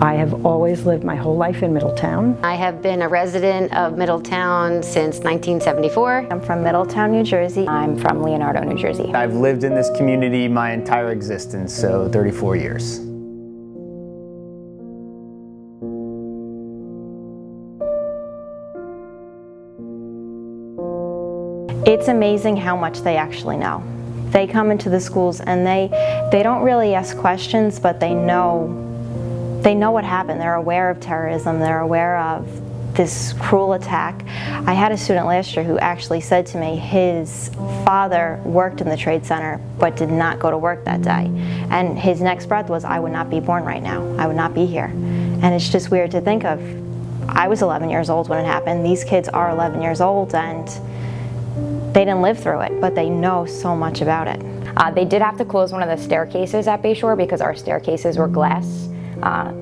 I have always lived my whole life in Middletown. I have been a resident of Middletown since 1974. I'm from Middletown, New Jersey. I'm from Leonardo, New Jersey. I've lived in this community my entire existence, so 34 years. It's amazing how much they actually know. They come into the schools and they don't really ask questions, but they know what happened. They're aware of terrorism. They're aware of this cruel attack. I had a student last year who actually said to me his father worked in the Trade Center but did not go to work that day. And his next breath was, I would not be born right now. I would not be here. And it's just weird to think of. I was 11 years old when it happened. These kids are 11 years old and they didn't live through it, but they know so much about it. They did have to close one of the staircases at Bayshore because our staircases were glass,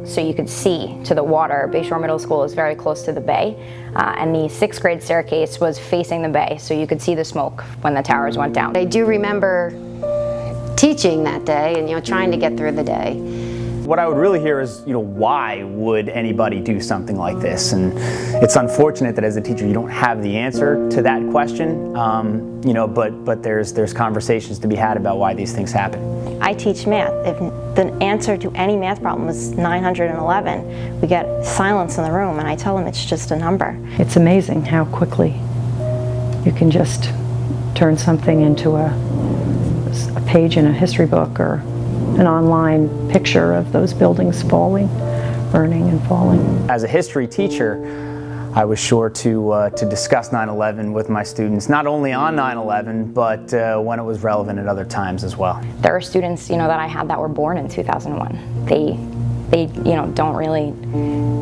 so you could see to the water. Bayshore Middle School is very close to the bay, and the 6th grade staircase was facing the bay, so you could see the smoke when the towers went down. I do remember teaching that day and trying to get through the day. What I would really hear is, why would anybody do something like this? And it's unfortunate that as a teacher you don't have the answer to that question, but there's conversations to be had about why these things happen. I teach math. If the answer to any math problem is 911, we get silence in the room and I tell them it's just a number. It's amazing how quickly you can just turn something into a page in a history book or an online picture of those buildings falling, burning and falling. As a history teacher, I was sure to discuss 9/11 with my students, not only on 9/11, but when it was relevant at other times as well. There are students, that I had that were born in 2001. They don't really,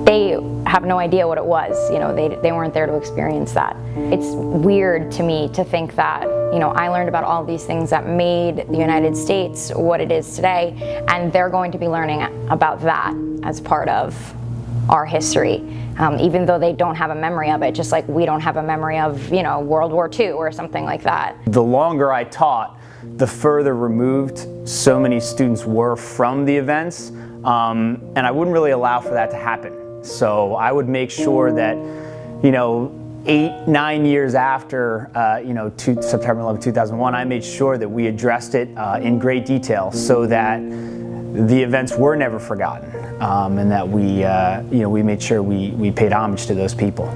they have no idea what it was. They weren't there to experience that. It's weird to me to think that, I learned about all these things that made the United States what it is today, and they're going to be learning about that as part of our history, even though they don't have a memory of it, just like we don't have a memory of, World War II or something like that. The longer I taught, the further removed so many students were from the events, and I wouldn't really allow for that to happen. So I would make sure that, 8-9 years after, September 11, 2001, I made sure that we addressed it in great detail so that the events were never forgotten, and that we made sure we paid homage to those people.